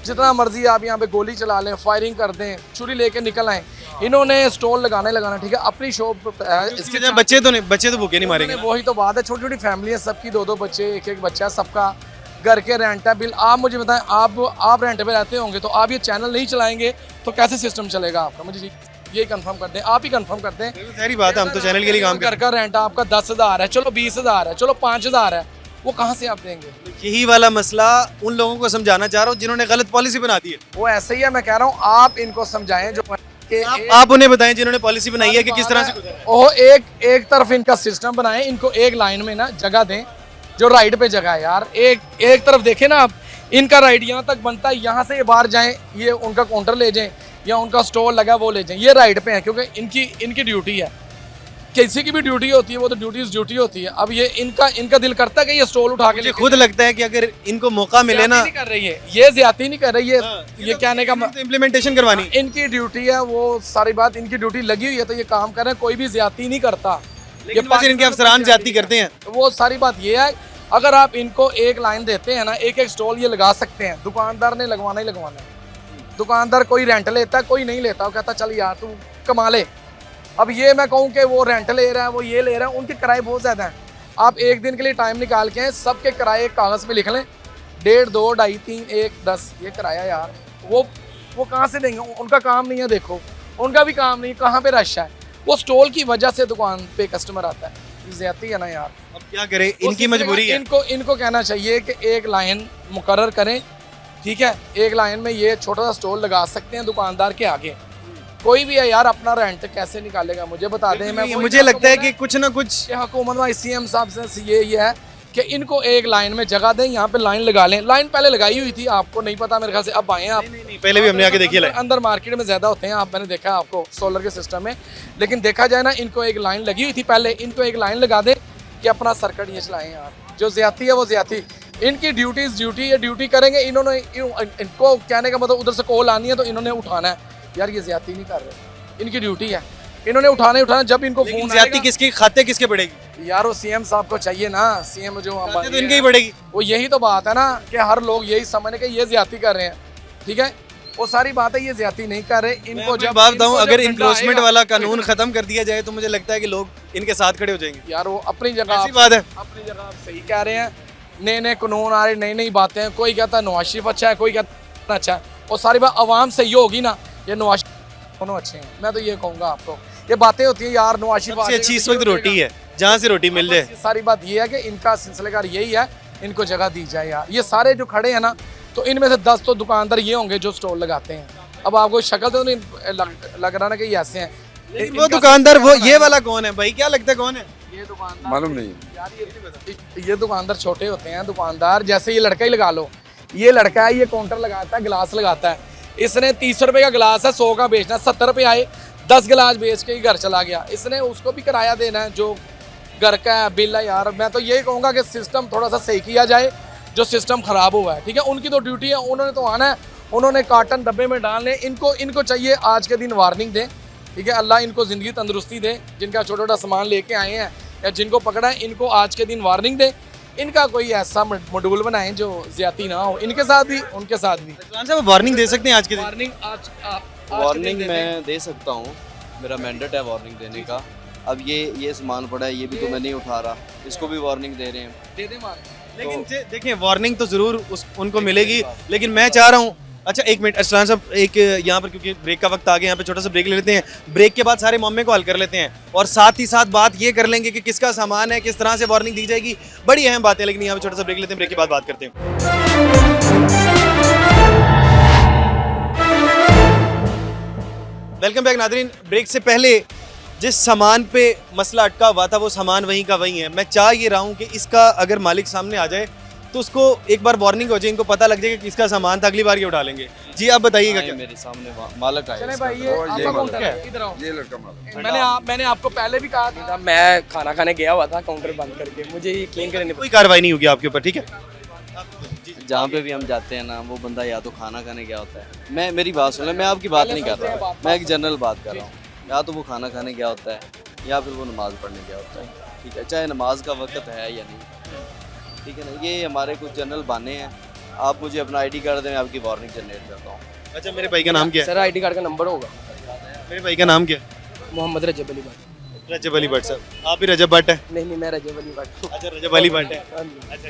S10: जितना मर्जी आप यहाँ पे गोली चला लें, फायरिंग कर दें, छुरी लेके निकल आएँ, इन्होंने स्टॉल लगाना, ठीक है। अपनी शॉप
S1: इसके वजह बच्चे तो भूखे नहीं मारेंगे ना।
S10: वही तो बात है, छोटी छोटी फैमिली है सबकी, 2-2 बच्चे, एक बच्चा, सबका घर के रेंट है, बिल। आप मुझे बताएं, आप रेंट पे रहते होंगे तो आप ये चैनल नहीं चलाएंगे तो कैसे सिस्टम चलेगा आपका? मुझे ये कंफर्म कर दें, आप ही कंफर्म कर दें।
S1: सारी बात है, हम तो चैनल के लिए काम
S10: घर का रेंट आपका 10,000 है, चलो 20,000 है, चलो 5,000 है, वो कहाँ से आप देंगे?
S1: यही वाला मसला उन लोगों को समझाना चाह रहा हूँ जिन्होंने गलत पॉलिसी बना दी है।
S10: वो ऐसे ही है, मैं कह रहा हूँ आप इनको समझाएं जो
S1: आप उन्हें बताएं जिन्होंने पॉलिसी बनाई है कि किस तरह से गुजारें।
S10: वो एक तरफ इनका सिस्टम बनाएं, इनको एक लाइन में ना जगह दें, जो राइड पे जगह है यार। एक तरफ देखें ना आप, इनका राइड यहाँ तक बनता है, यहाँ से ये बाहर जाएं, ये उनका काउंटर ले जाएं या उनका स्टॉल लगा वो ले जाएं, ये राइड पे है, क्योंकि इनकी ड्यूटी है। किसी की भी ड्यूटी होती है, वो तो ड्यूटी होती है। अब ये इनका दिल करता है कि ये स्टॉल उठा के
S1: मुझे खुद लगता है कि अगर इनको मौका मिले ना,
S10: नहीं कर रही है ये, ज्यादती नहीं कर रही है, ये कहने का
S1: इम्प्लीमेंटेशन करवानी है।
S10: इनकी ड्यूटी है, वो सारी बात इनकी ड्यूटी लगी हुई है तो ये काम कर रहे हैं, कोई भी ज्यादती नहीं करता।
S1: ये पास इनके अफसरान ज्यादती करते हैं।
S10: वो सारी बात ये है, अगर आप इनको एक लाइन देते हैं ना, एक स्टॉल ये लगा सकते हैं, दुकानदार ने लगवाना ही लगवाना है। दुकानदार कोई रेंट लेता है, कोई नहीं लेता, वो कहता चल यार तू कमा ले। अब ये मैं कहूँ कि वो रेंट ले रहा है, वो ये ले रहा है, उनके किराए बहुत ज़्यादा हैं। आप एक दिन के लिए टाइम निकाल के सबके किराए कागज़ पे लिख लें, 1.5, 2, 2.5, 3, 1, 10 ये किराया यार। वो कहाँ से देंगे? उनका काम नहीं है, देखो उनका भी काम नहीं, कहाँ पे रश है? वो स्टॉल की वजह से दुकान पे कस्टमर आता है, ज्यादती है ना यार।
S1: अब क्या करें, इनकी मजबूरी है।
S10: इनको कहना चाहिए कि एक लाइन मुकर्रर करें, ठीक है। एक लाइन में ये छोटा सा स्टॉल लगा सकते हैं दुकानदार के आगे। कोई भी है यार, अपना रेंट कैसे निकालेगा मुझे बता दें।
S1: मुझे लगता है कि कुछ ना कुछ
S10: हुकूमत में CM साहब से ये है कि इनको एक लाइन में जगह दें, यहाँ पे लाइन लगा लें। लाइन पहले लगाई हुई थी, आपको नहीं पता मेरे ख्याल से, अब आए हैं आप।
S1: नहीं, पहले भी हमने आके देखी है।
S10: अंदर मार्केट में ज़्यादा होते हैं, आप मैंने देखा आपको सोलर के सिस्टम में। लेकिन देखा जाए ना, इनको एक लाइन लगी हुई थी पहले, इनको एक लाइन लगा दें कि अपना सर्किट ये चलाएं यार। जो ज्यादती है वो ज्यादती, इनकी ड्यूटी करेंगे। इनको कहने का मतलब उधर से कॉल आनी है तो इन्होंने उठाना है यार, ये ज्यादती नहीं कर रहे, इनकी ड्यूटी है, इन्होंने उठाना। जब इनको फोन
S1: ज्यादती किसकी खाते किसके पड़ेगी
S10: यार? वो CM साहब को चाहिए ना, CM जो
S1: तो इनकी ही पड़ेगी।
S10: वो यही तो बात है ना कि हर लोग यही समझने के ये ज्यादती कर रहे हैं, ठीक है। वो सारी बात है, ये ज्यादती नहीं कर रहे। इनको जब
S1: बात बताऊं, अगर इंक्रोचमेंट वाला कानून खत्म कर दिया जाए तो मुझे लगता है कि लोग इनके साथ खड़े हो जाएंगे
S10: यार। वो अपनी जगह
S1: बात है,
S10: अपनी जगह आप सही कह रहे हैं। नए कानून आ रहे, नई बातें, कोई कहता है नवाज शरीफ अच्छा है, कोई कहता अच्छा है। और सारी बात अवाम सही होगी ना, ये नवाज दोनों अच्छे हैं, मैं तो ये कहूँगा आपको। ये बातें होती हैं यार, नवाज शरीफ
S1: सबसे अच्छी इस वक्त रोटी है, जहाँ से रोटी मिल जाए।
S10: सारी बात ये है कि इनका सिलसिलेकार यही है, इनको जगह दी जाए यार। ये सारे जो खड़े हैं ना, तो इनमें से 10 तो दुकानदार ये होंगे जो स्टॉल लगाते हैं। अब आपको शक्ल तो नहीं लग रहा ना कि ये ऐसे हैं।
S1: लेकिन वो दुकानदार, वो ये वाला कौन है भाई? क्या लगता है कौन है?
S10: ये दुकानदार
S7: मालूम नहीं।
S10: यार ये दुकानदार छोटे होते हैं। दुकानदार जैसे ये लड़का ही लगा लो, ये लड़का है, ये काउंटर लगाता है, गिलास लगाता है। इसने 30 रुपए का गिलास है, 100 का बेचना, 70 रुपए आए, 10 गिलास बेच के ही घर चला गया। इसने उसको भी किराया देना है, जो घर का बिल है यार। मैं तो यही कहूँगा कि सिस्टम थोड़ा सा सही किया जाए, जो सिस्टम खराब हुआ है, ठीक है। उनकी तो ड्यूटी है, उन्होंने तो आना है, उन्होंने कार्टन डब्बे में डालने। इनको चाहिए आज के दिन वार्निंग दें, ठीक है। अल्लाह इनको ज़िंदगी तंदुरुस्ती दे, जिनका छोटा छोटा सामान लेके आए हैं या जिनको पकड़ा है, इनको आज के दिन वार्निंग दें। इनका कोई ऐसा मॉड्यूल बनाएं जो ज्यादती ना हो, इनके साथ भी उनके साथ भी।
S1: वार्निंग दे सकते हैं आज के दिन?
S2: वार्निंग मैं दे सकता हूँ, मेरा मैंडेट है वार्निंग देने का। अब ये सामान पड़ा है, ये भी तो मैं नहीं उठा रहा, इसको भी वार्निंग दे रहे हैं।
S10: दे दे मार।
S1: लेकिन देखें, वार्निंग तो जरूर उनको मिलेगी, लेकिन मैं चाह रहा हूँ। अच्छा एक मिनट अरसलान साहब, एक यहाँ पर क्योंकि ब्रेक का वक्त आ गया, यहाँ पे छोटा सा ब्रेक ले लेते हैं। ब्रेक के बाद सारे मामले को हल कर लेते हैं और साथ ही साथ बात ये कर लेंगे कि किसका सामान है, किस तरह से वार्निंग दी जाएगी। बड़ी अहम बात है, लेकिन यहाँ पे छोटा सा ब्रेक लेते हैं, ब्रेक के बाद बात करते हैं। Welcome back Nadreen. ब्रेक से पहले जिस सामान पे मसला अटका हुआ था, वो सामान वहीं का वहीं है। मैं चाह ये रहा हूँ कि इसका अगर मालिक सामने आ जाए तो उसको एक बार वार्निंग हो जाए, इनको पता लग जाए कि किसका सामान था, अगली बार ये उठा लेंगे। जी आप बताइएगा क्या?
S2: मेरे सामने मालक आया।
S10: चले भाई, ये आपका काउंटर है, इधर आओ।
S7: ये लड़का मालूम।
S10: मैंने आपको पहले भी कहा था,
S3: मैं खाना खाने गया हुआ था काउंटर बंद करके, मुझे ये क्लीन करने
S1: कोई कार्रवाई नहीं होगी आपके ऊपर, ठीक है?
S2: जहाँ पे भी हम जाते हैं ना, वो बंदा या तो खाना खाने गया होता है। मेरी बात सुने, मैं आपकी बात नहीं कर रहा, मैं एक जनरल बात कर रहा हूँ। या तो वो खाना खाने गया होता है या फिर वो नमाज़ पढ़ने गया होता है, ठीक है। चाहे नमाज का वक्त है या नहीं, ठीक है ना, ये हमारे कुछ जनरल बहाने हैं। आप मुझे अपना आईडी कार्ड दें, मैं आपकी वार्निंग जनरेट करता हूँ।
S1: अच्छा मेरे भाई का नाम क्या है?
S10: सर आईडी कार्ड का नंबर होगा।
S1: मेरे भाई का नाम क्या है?
S10: मोहम्मद रजब अली भट्ट।
S1: रजब अली भट्ट साहब। आप भी रजब भट्ट है?
S10: नहीं मैं रजब अली भट्ट।
S1: अच्छा रजब अली भट्ट है। अच्छा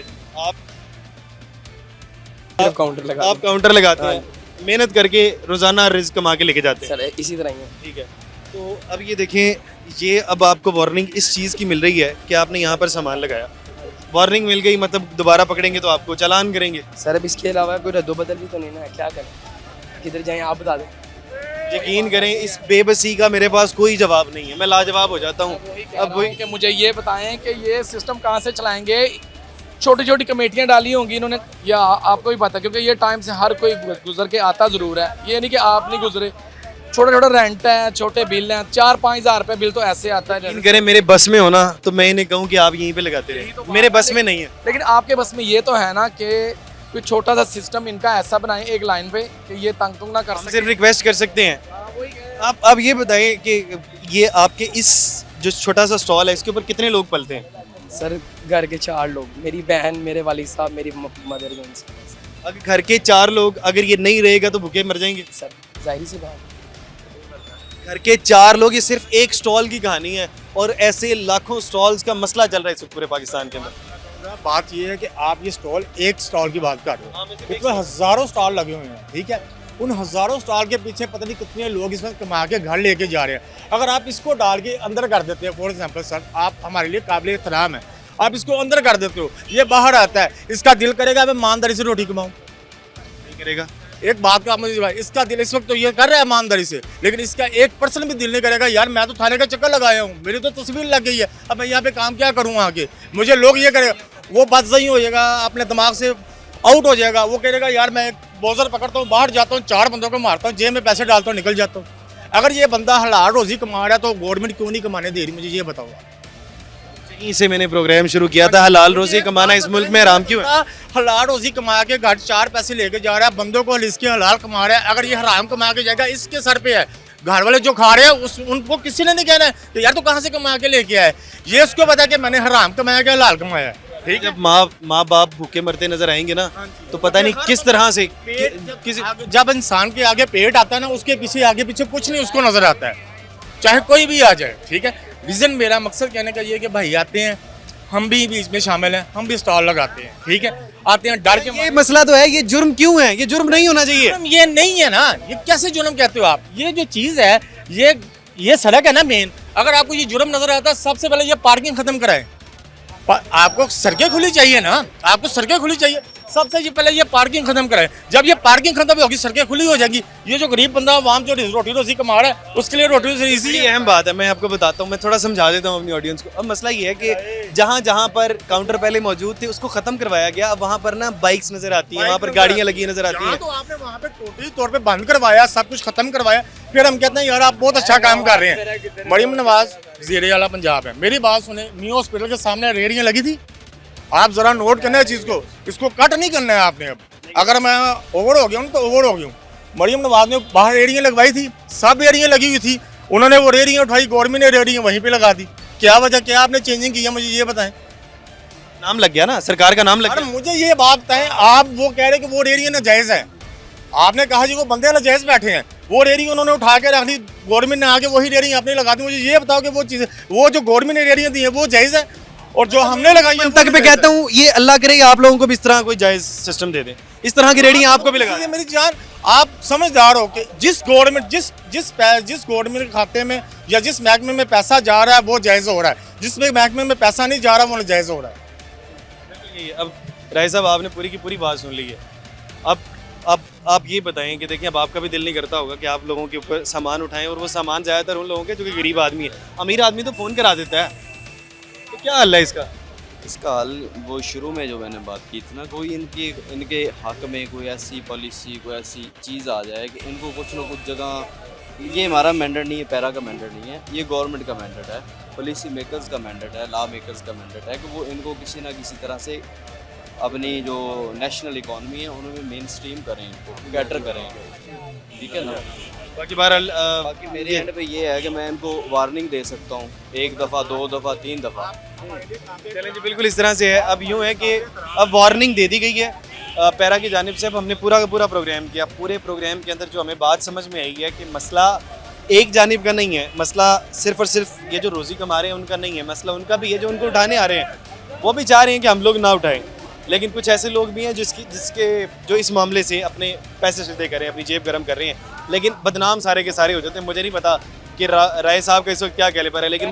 S10: आप काउंटर लगा
S1: आप काउंटर लगाते हैं, मेहनत करके रोजाना रिस्क कमा के लेके जाते हैं।
S10: सर इसी तरह ही है।
S1: ठीक है, तो अब ये देखें, ये अब आपको वार्निंग इस चीज़ की मिल रही है कि आपने यहाँ पर सामान लगाया, वार्निंग मिल गई, मतलब दोबारा पकड़ेंगे तो आपको चालान करेंगे।
S10: सर अब इसके अलावा कोई रद्दो बदल भी तो नहीं ना है, क्या करें, किधर जाएं आप बता दें।
S1: यकीन करें इस बेबसी का मेरे पास कोई जवाब नहीं है, मैं लाजवाब हो जाता हूँ। अब वही
S10: कि मुझे ये बताएं कि ये सिस्टम कहाँ से चलाएंगे। छोटी छोटी कमेटियाँ डाली होंगी इन्होंने, या आपको भी पता, क्योंकि ये टाइम से हर कोई गुजर के आता ज़रूर है, ये नहीं कि आप नहीं गुजरे। छोटे छोटे रेंट है, छोटे बिल हैं, 4-5 हज़ार रुपये बिल तो ऐसे आता है।
S1: यकीन करें मेरे बस में होना तो मैं इन्हें कहूँ कि आप यहीं पे लगाते रहे, मेरे बस में नहीं है।
S10: लेकिन आपके बस में ये तो है ना कि कोई छोटा सा सिस्टम इनका ऐसा बनाएं एक लाइन पे कि ये तंग तुंग ना कर
S1: हम
S10: सके।
S1: सिर्फ रिक्वेस्ट कर सकते हैं। आप अब ये बताएं कि ये आपके इस जो छोटा सा स्टॉल है इसके ऊपर कितने लोग पलते हैं?
S10: सर घर के 4 लोग, मेरी बहन, मेरे वालिद साहब, मेरी मदर।
S1: अगर घर के 4 लोग अगर ये नहीं रहेगा तो भूखे मर जाएंगे।
S10: सर जाहिर सी बात।
S1: घर के 4 लोग, ये सिर्फ एक स्टॉल की कहानी है और ऐसे लाखों स्टॉल्स का मसला चल रहा है इस वक्त पूरे पाकिस्तान के अंदर।
S8: बात ये है कि आप ये स्टॉल, एक स्टॉल की बात कर रहे हो, इसमें हजारों स्टॉल लगे हुए हैं, ठीक है। उन हजारों स्टॉल के पीछे पता नहीं कितने लोग इसमें कमा के घर लेके जा रहे हैं। अगर आप इसको डाल के अंदर कर देते हैं, फॉर एग्जाम्पल सर, आप हमारे लिए काबिल एहतराम है, आप इसको अंदर कर देते हो, ये बाहर आता है, इसका दिल करेगा मैं ईमानदारी से रोटी कमाऊँ?
S1: नहीं करेगा।
S8: एक बात का मुझे भाई, इसका दिल इस वक्त तो ये कर रहा है ईमानदारी से, लेकिन इसका 1% भी दिल नहीं करेगा यार मैं तो थाने का चक्कर लगाया हूँ, मेरी तो तस्वीर लग गई है, अब मैं यहाँ पे काम क्या करूँ आके। मुझे लोग ये करेगा, वो बात सही हो जाएगा, अपने दिमाग से आउट हो जाएगा, वो कहेगा यार मैं एक बोझर पकड़ता हूँ, बाहर जाता हूँ, 4 बंदों को मारता हूँ, जेब में पैसे डालता हूँ, निकल जाता हूँ। अगर ये बंदा हलाल रोजी कमा रहा है तो गवर्नमेंट क्यों नहीं कमाने दे रही, मुझे ये बताओ।
S1: यहीं से मैंने प्रोग्राम शुरू किया था, हलाल रोजी कमाना इस मुल्क में हराम क्यों है?
S8: हलाल रोजी कमा के घर 4 पैसे लेके जा रहा है, बंदों को इसके हलाल कमा रहा है, अगर ये हराम कमा के जाएगा इसके सर पे है। घर वाले जो खा रहे हैं उनको किसी ने नहीं कहना है कि यार तू कहाँ से कमा के लेके आए, ये उसको पता है कि मैंने हराम कमाया कि हलाल कमाया है। ठीक है,
S1: जब माँ बाप भूखे मरते नजर आएंगे ना तो पता नहीं किस तरह से
S8: जब इंसान के आगे पेट आता है ना, उसके पीछे आगे पीछे कुछ नहीं उसको नजर आता है, चाहे कोई भी आ जाए। ठीक है, रीजन मेरा मकसद कहने का ये है कि भाई आते हैं, हम भी बीच में शामिल हैं, हम भी स्टॉल लगाते हैं, ठीक है, आते हैं डर के।
S1: ये मसला तो है, ये जुर्म क्यों है? ये जुर्म नहीं होना चाहिए।
S8: जुर्म ये नहीं है ना, ये कैसे जुर्म कहते हो आप? ये जो चीज़ है, ये सड़क है ना मेन, अगर आपको ये जुर्म नजर आता है, सबसे पहले ये पार्किंग खत्म कराएं। आपको सड़कें खुली चाहिए ना, आपको सड़कें खुली चाहिए, सबसे पहले ये पार्किंग खत्म कराएं। जब ये पार्किंग खत्म होगी, सड़कें खुली हो जाएगी, ये जो गरीब बंदा आवाम जो रोटी रोजी कमा रहा है उसके लिए रोटी रोजी
S1: इसी अहम बात है। मैं आपको बताता हूँ, मैं थोड़ा समझा देता हूँ अपनी ऑडियंस को। अब मसला ये है कि जहाँ जहाँ पर काउंटर पहले मौजूद थे उसको खत्म करवाया गया, अब वहाँ पर ना बाइक्स नजर आती हैं, वहाँ पर गाड़ियाँ लगी नजर आती हैं।
S8: तो आपने वहाँ पे टोटली तौर पे बंद करवाया, सब कुछ खत्म करवाया, फिर हम कहते हैं यार आप बहुत अच्छा काम कर रहे हैं। मरीम नवाज ज़ेरे आला पंजाब है, मेरी बात सुने, न्यू हॉस्पिटल के सामने रेहड़ियाँ लगी थी, आप जरा नोट करना है चीज़ को, इसको कट नहीं करना है आपने। अब अगर मैं ओवर हो गया हूँ तो ओवर हो गया हूँ। मरीम नवाज ने बाहर रेहड़ियाँ लगवाई थी, सब रेहड़ियाँ लगी हुई थी, उन्होंने वो रेहड़ियाँ उठाई, गवर्नमेंट ने रेहड़ियाँ वहीं पे लगा दी। क्या वजह, क्या आपने चेंजिंग किया, मुझे ये बताएं।
S1: नाम लग गया ना, सरकार का नाम लग गया।
S8: मुझे ये बात बताएं, आप वो कह रहे कि वो रेहड़ियाँ नाजायज़ है, आपने कहा जी वो बंदे नाजायज़ बैठे हैं, वो रेहड़ियाँ उन्होंने उठा के रख दी, गवर्नमेंट ने आके वही रेहड़ियाँ अपनी लगा दी। मुझे ये बताओ कि वो चीज़, वो जो गवर्नमेंट ने रेहड़ियाँ दी है वो जायज़ है, और जो हमने लगाई है
S1: तक पे कहता हूँ ये अल्लाह करे आप लोगों को भी इस तरह कोई जायज सिस्टम दे दे, इस तरह की रेडियां आपको भी लगा दें।
S8: मेरी जान, आप समझदार हो कि जिस गवर्नमेंट जिस गवर्नमेंट के खाते में या जिस महकमे में पैसा जा रहा है वो जायज़ हो रहा है, जिसमें महकमे में पैसा नहीं जा रहा वो जायज़ हो रहा है।
S1: अब राय साहब आपने पूरी की पूरी बात सुन ली है। अब आप ये बताएं कि देखिए अब आपका भी दिल नहीं करता होगा कि आप लोगों के ऊपर सामान उठाएं, और वो सामान ज़्यादातर उन लोगों के जो कि गरीब आदमी है। अमीर आदमी तो फ़ोन करा देता है, तो क्या हल है इसका?
S2: इसका हल वो शुरू में जो मैंने बात की थी ना, कोई इनके हक में कोई ऐसी पॉलिसी, कोई ऐसी चीज़ आ जाए कि इनको कुछ ना कुछ जगह, ये हमारा मैंडेट नहीं है, पैरा का मैंडेट नहीं है, ये गवर्नमेंट का मैंडेट है, पॉलिसी मेकर्स का मैंडेट है, लॉ मेकर्स का मैंडेट है कि वो इनको किसी ना किसी तरह से अपनी जो नेशनल इकॉनमी है उनमें मेन स्ट्रीम करें, इनको कैटर करें, ठीक है ना।
S1: बाकी बहरहाल
S2: बाकी मेरे एंड पे ये है कि मैं इनको वार्निंग दे सकता हूँ, 1 दफ़ा 2 दफ़ा 3 दफ़ा।
S1: चलें जी, बिल्कुल इस तरह से है। अब यूँ है कि अब वार्निंग दे दी गई है पैरा की जानिब से। अब हमने पूरा का पूरा प्रोग्राम किया। पूरे प्रोग्राम के अंदर जो हमें बात समझ में आई है कि मसला एक जानिब का नहीं है, मसला सिर्फ और सिर्फ ये जो रोज़ी कमा रहे हैं उनका नहीं है, मसला उनका भी है जो उनको उठाने आ रहे हैं। वो भी चाह रहे हैं कि हम लोग ना उठाएं, लेकिन कुछ ऐसे लोग भी हैं जिसके जो इस मामले से अपने पैसे सीधे कर रहे हैं, अपनी जेब गर्म कर रहे हैं, लेकिन बदनाम सारे के सारे हो जाते हैं। मुझे नहीं पता कि राय साहब का इस वक्त क्या कैलिबर है, लेकिन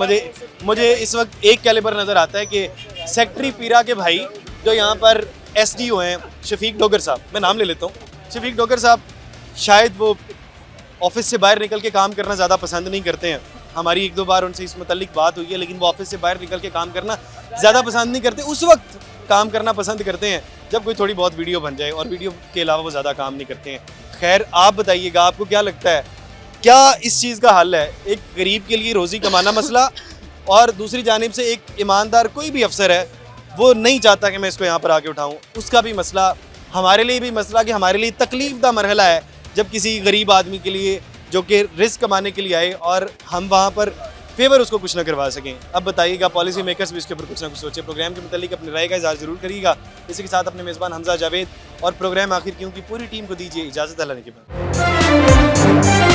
S1: मुझे इस वक्त एक कैलिबर नज़र आता है कि सेक्रेटरी पीरा के भाई जो यहाँ पर SDO हैं, शफीक डोगर साहब, मैं नाम ले लेता हूँ, शफीक डोगर साहब, शायद वो ऑफिस से बाहर निकल के काम करना ज़्यादा पसंद नहीं करते हैं। हमारी 1-2 बार उनसे इस मुतल्लिक बात हुई है, लेकिन वो ऑफिस से बाहर निकल के काम करना ज़्यादा पसंद नहीं करते। उस वक्त काम करना पसंद करते हैं जब कोई थोड़ी बहुत वीडियो बन जाए, और वीडियो के अलावा वो ज़्यादा काम नहीं करते हैं। खैर, आप बताइएगा, आपको क्या लगता है, क्या इस चीज़ का हल है? एक गरीब के लिए रोज़ी कमाना मसला, और दूसरी जानिब से एक ईमानदार कोई भी अफसर है वो नहीं चाहता कि मैं इसको यहाँ पर आके उठाऊँ, उसका भी मसला, हमारे लिए भी मसला कि हमारे लिए तकलीफ दा मरहला है जब किसी गरीब आदमी के लिए जो कि रिस्क कमाने के लिए आए और हम वहाँ पर फेवर उसको कुछ ना करवा सकें। अब बताइएगा, पॉलिसी मेकर्स भी इसके ऊपर कुछ ना कुछ सोचे। प्रोग्राम के मुतालिक अपनी राय का इज़हार ज़रूर करिएगा। इसी के साथ अपने मेज़बान हमजा जावेद और प्रोग्राम आखिर क्यों की पूरी टीम को दीजिए इजाज़त। अल्लाह ने के बाद।